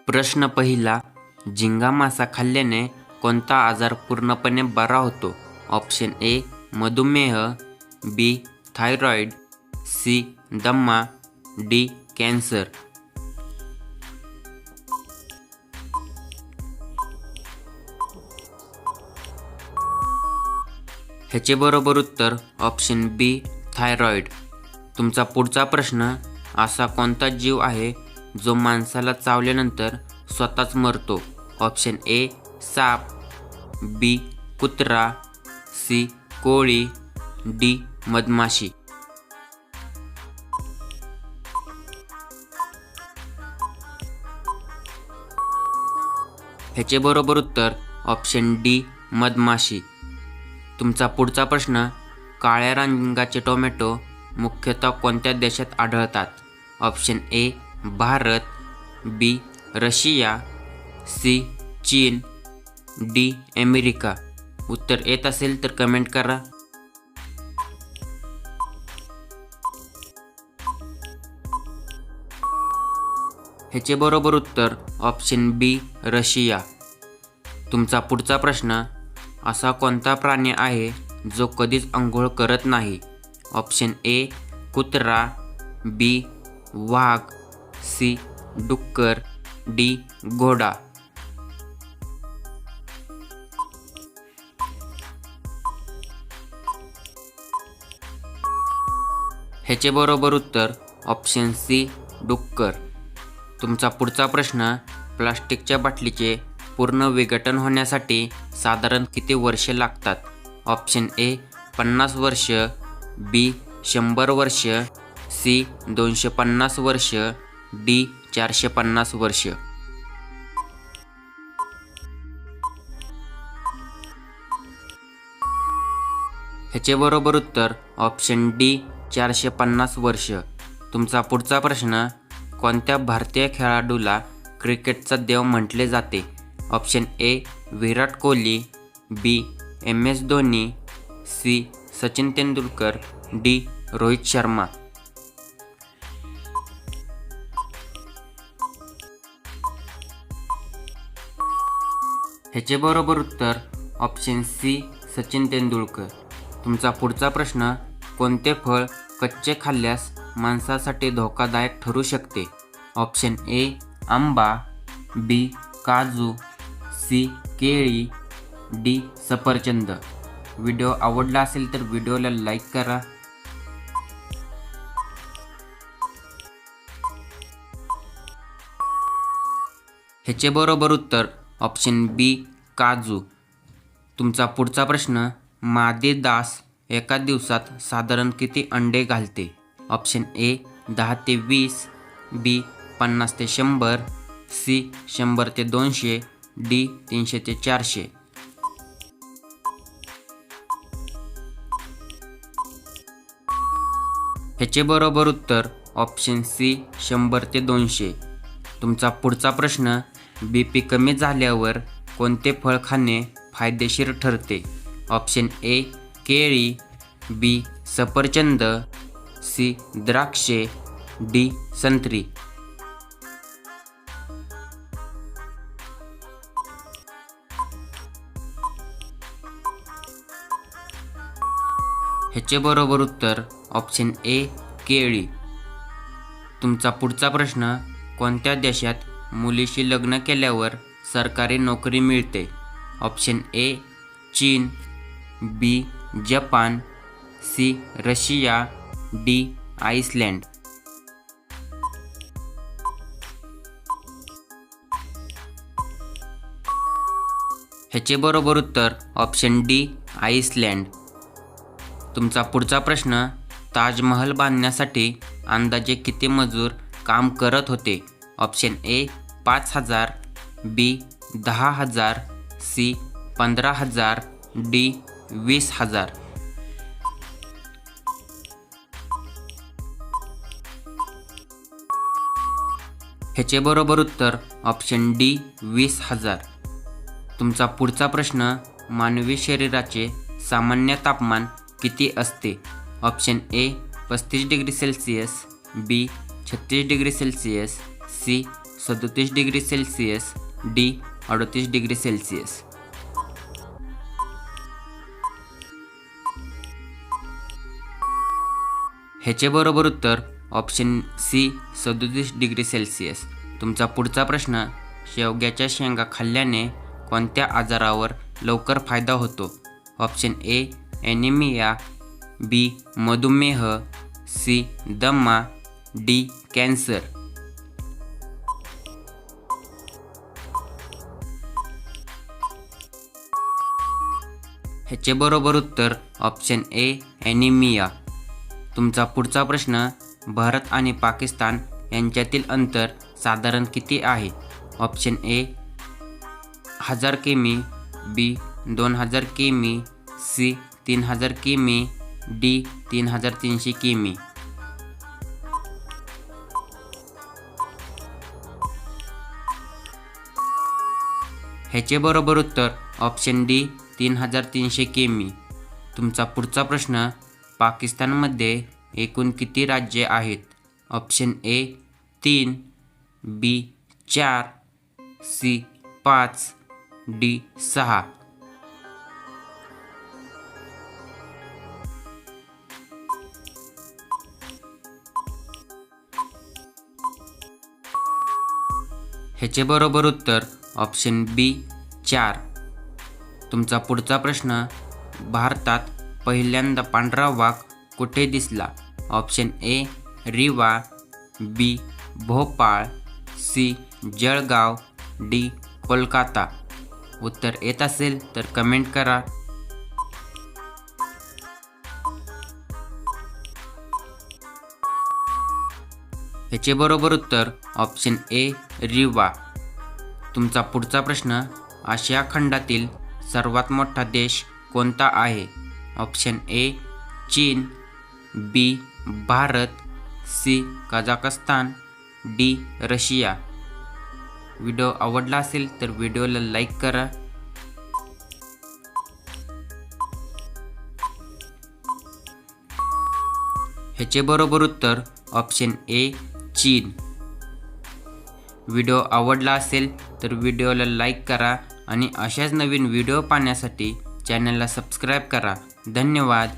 प्रश्न पहिला, झिंगा मासा खाल्ल्याने कोणता आजार पूर्णपणे बरा होतो? ऑप्शन ए मधुमेह, बी थायरॉईड, सी दमा, डी कॅन्सर. ह्याचे बरोबर उत्तर ऑप्शन बी थायरॉईड. तुमचा पुढचा प्रश्न, असा कोणता जीव आहे जो माणसाला चावल्यानंतर स्वतःच मरतो? ऑप्शन ए साप, बी कुत्रा, सी कोळी, डी मधमाशी. ह्याचे बरोबर उत्तर ऑप्शन डी मधमाशी. तुमचा पुढचा प्रश्न, काळ्या रंगाचे टोमॅटो मुख्यतः कोणत्या देशात आढळतात? Option A Bharat, B Russia, C चीन, डी अमेरिका. उत्तर येत असेल तर कमेंट करा. ह्याचे बरोबर उत्तर ऑप्शन बी रशिया. तुमचा पुढचा प्रश्न, असा कोणता प्राणी आहे जो कधीच अंघोळ करत नाही? ऑप्शन ए कुत्रा, बी वाघ, सी डुक्कर, डी घोडा. ह्याचे बरोबर उत्तर ऑप्शन सी डुक्कर. तुमचा पुढचा प्रश्न, प्लास्टिकच्या बाटलीचे पूर्ण विघटन होण्यासाठी साधारण किती वर्षे लागतात? ऑप्शन ए 50 वर्ष, बी 100 वर्ष, सी 250 वर्ष, डी 450 वर्ष. ह्याचे बरोबर उत्तर ऑप्शन डी 450 वर्ष. तुमचा पुढचा प्रश्न, कोणत्या भारतीय खेळाडूला क्रिकेटचा देव म्हटले जाते? Option A Virat Kohli, B MS Dhoni, C Sachin Tendulkar, D Rohit Sharma. ह्याचे बरोबर उत्तर ऑप्शन सी सचिन तेंडुलकर. तुमचा पुढचा प्रश्न, कोणते फळ कच्चे खाल्ल्यास माणसासाठी धोकादायक ठरू शकते? ऑप्शन ए आंबा, बी काजू, सी केळी, डी सफरचंद. व्हिडिओ आवडला असेल तर व्हिडिओला लाईक करा. ह्याचे बरोबर उत्तर ऑप्शन बी काजू. तुमचा पुढचा प्रश्न, मादी डास एका दिवसात साधारण किती अंडे घालते? ऑप्शन ए 10 ते 20, बी 50 ते 100, सी 100 ते 200, डी 300 ते 400. ह्याचे बरोबर उत्तर ऑप्शन सी 100 ते 200. तुमचा पुढचा प्रश्न, BP कमी झाल्यावर कोणते फळ खाणे फायदेशीर ठरते? ऑप्शन ए केळी, बी सफरचंद, सी द्राक्षे, डी संत्री. ह्याचे बरोबर उत्तर ऑप्शन ए केळी. तुमचा पुढचा प्रश्न, कोणत्या देशात मुलीशी लग्न केल्यावर सरकारी नोकरी मिळते? ऑप्शन ए चीन, बी जपान, सी रशिया, डी आइसलँड. ह्याचे बरोबर उत्तर ऑप्शन डी आइसलँड. तुमचा पुढचा प्रश्न, ताजमहल बांधण्यासाठी अंदाजे किती मजूर काम करत होते? Option A 5000, B 10,000, C 15,000, D 20,000. ह्याचे बरोबर उत्तर ऑप्शन डी 20,000. तुमचा पुढचा प्रश्न, मानवी शरीराचे सामान्य तापमान किती असते? Option A 35 degree Celsius, B 36 degree Celsius, C 37 degree Celsius, D 38 degree Celsius. ह्याचे बरोबर उत्तर ऑप्शन सी 37 डिग्री सेल्सिअस. तुमचा पुढचा प्रश्न, शेवग्याच्या शेंगा खाल्ल्याने कोणत्या आजारावर लवकर फायदा होतो? ऑप्शन ए ॲनिमिया, बी मधुमेह, सी दमा, डी कॅन्सर. ह्याचे बरोबर उत्तर ऑप्शन ए ॲनिमिया. तुमचा पुढचा प्रश्न, भारत आणि पाकिस्तान यांच्यातील अंतर साधारण किती आहे? ऑप्शन ए 1000 किमी, बी 2000 किमी, सी 3000 किमी, डी 3300 किमी. ह्याचे बरोबर उत्तर ऑप्शन डी 3300 किमी. तुमचा पुढचा प्रश्न, पाकिस्तानमध्ये एकूण किती राज्ये आहेत? Option A 3, B 4, C 5, D 6. ह्याचे बरोबर उत्तर ऑप्शन बी 4. तुमचा पुढचा प्रश्न, भारतात पहिल्यांदा पांढरा वाघ कुठे दिसला? Option A Rewa, B Bhopal, C Jalgaon, D Kolkata. उत्तर येत असेल तर कमेंट करा. ह्याचे बरोबर उत्तर ऑप्शन ए रीवा. तुमचा पुढचा प्रश्न, आशिया खंडातील सर्वात मोठा देश कोणता आहे? ऑप्शन ए चीन, B Bharat, C Kazakhstan, D Russia. Video आवडला असेल तर व्हिडिओला लाईक करा. ह्याचे बरोबर उत्तर ऑप्शन ए चीन. व्हिडिओ आवडला असेल तर व्हिडिओला लाईक करा आणि अशाच नवीन व्हिडिओ पाहण्यासाठी चॅनलला सबस्क्राईब करा. धन्यवाद.